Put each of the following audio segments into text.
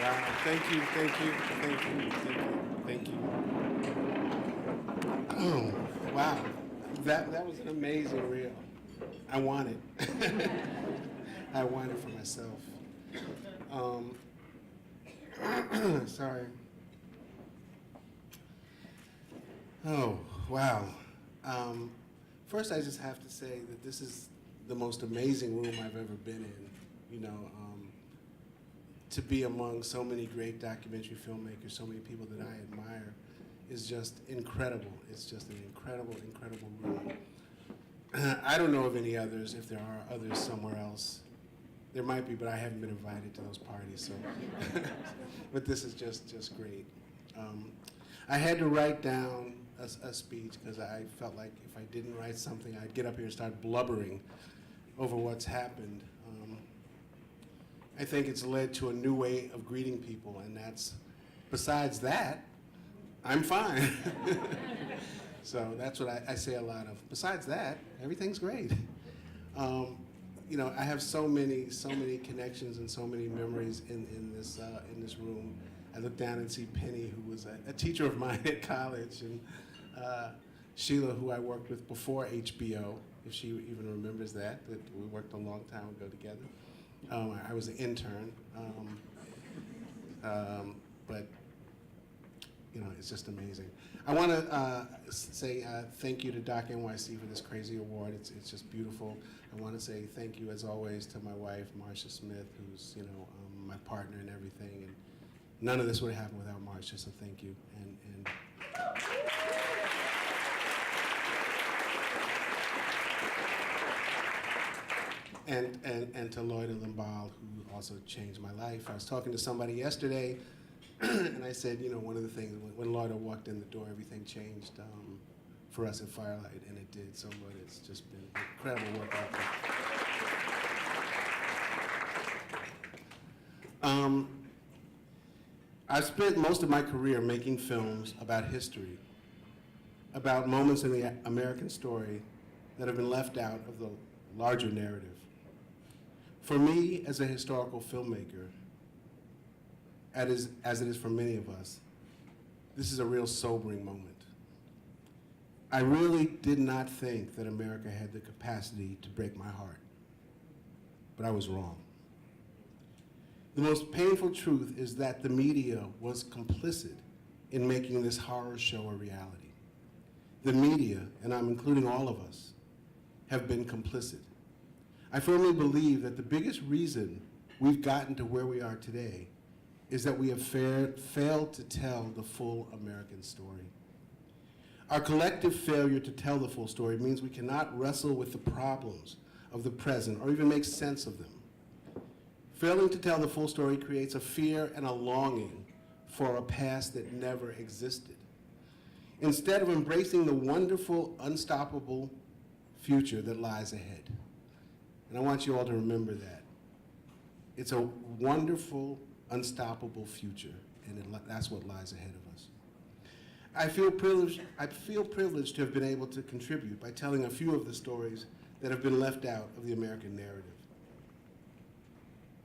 Wow, thank you, thank you, thank you, thank you, thank you. Oh, wow, that was an amazing reel. I want it. I want it for myself. Um, sorry. Oh, wow. Um, First, I just have to say that this is the most amazing room I've ever been in. You know, to be among so many great documentary filmmakers, so many people that I admire, is just incredible. It's just an incredible, incredible room. I don't know of any others, if there are others somewhere else. There might be, but I haven't been invited to those parties, so. But this is just great. I had to write down a speech because I felt like if I didn't write something, I'd get up here and start blubbering over what's happened. I think it's led to a new way of greeting people, and besides that, I'm fine. So that's what I say a lot of. Besides that, everything's great. You know, I have so many connections and so many memories in this room. I look down and see Penny, who was a teacher of mine at college, and Sheila, who I worked with before HBO, if she even remembers that we worked a long time ago together. I was an intern, but you know, it's just amazing. I want to say thank you to Doc NYC for this crazy award. It's just beautiful. I want to say thank you, as always, to my wife, Marcia Smith, who's my partner in everything. And none of this would have happened without Marcia, so thank you. And to Lloyd and Limbal, who also changed my life. I was talking to somebody yesterday, and I said, one of the things, when Lloyd walked in the door, everything changed for us at Firelight, and it did. So Lloyd, it's just been incredible work out there. I've spent most of my career making films about history, about moments in the American story that have been left out of the larger narrative. For me, as a historical filmmaker, as it is for many of us, this is a real sobering moment. I really did not think that America had the capacity to break my heart, but I was wrong. The most painful truth is that the media was complicit in making this horror show a reality. The media, and I'm including all of us, have been complicit. I firmly believe that the biggest reason we've gotten to where we are today is that we have failed to tell the full American story. Our collective failure to tell the full story means we cannot wrestle with the problems of the present or even make sense of them. Failing to tell the full story creates a fear and a longing for a past that never existed. Instead of embracing the wonderful, unstoppable future that lies ahead. And I want you all to remember that. It's a wonderful, unstoppable future, and that's what lies ahead of us. I feel privileged to have been able to contribute by telling a few of the stories that have been left out of the American narrative.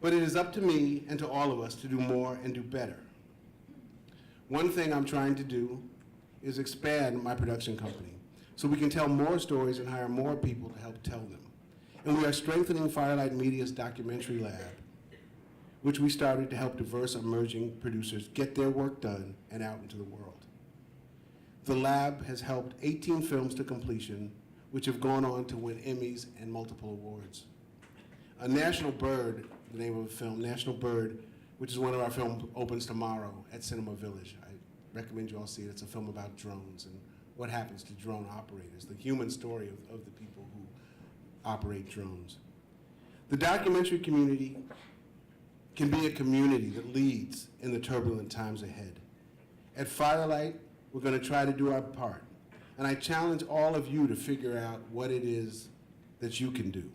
But it is up to me and to all of us to do more and do better. One thing I'm trying to do is expand my production company so we can tell more stories and hire more people to help tell them. And we are strengthening Firelight Media's documentary lab, which we started to help diverse emerging producers get their work done and out into the world. The lab has helped 18 films to completion, which have gone on to win Emmys and multiple awards. A National Bird, the name of the film, National Bird, which is one of our films, opens tomorrow at Cinema Village. I recommend you all see it. It's a film about drones and what happens to drone operators, the human story of the people who operate drones. The documentary community can be a community that leads in the turbulent times ahead. At Firelight, we're going to try to do our part. And I challenge all of you to figure out what it is that you can do.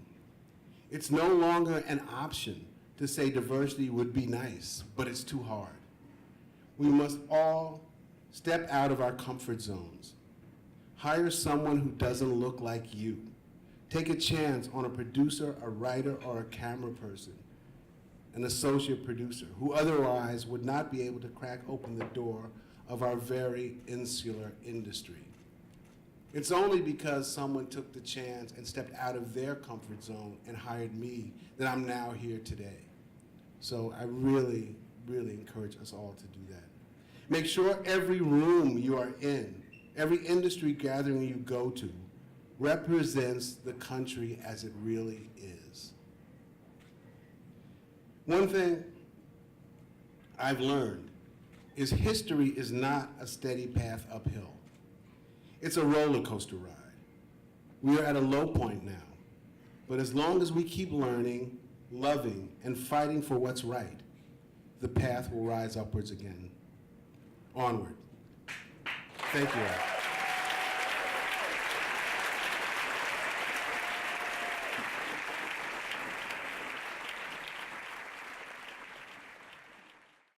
It's no longer an option to say diversity would be nice, but it's too hard. We must all step out of our comfort zones. Hire someone who doesn't look like you. Take a chance on a producer, a writer, or a camera person. an associate producer, who otherwise would not be able to crack open the door of our very insular industry. It's only because someone took the chance and stepped out of their comfort zone and hired me that I'm now here today. So I really, really encourage us all to do that. Make sure every room you are in, every industry gathering you go to, represents the country as it really is. One thing I've learned is history is not a steady path uphill. It's a roller coaster ride. We are at a low point now, but as long as we keep learning, loving, and fighting for what's right, the path will rise upwards again. Onward. Thank you all.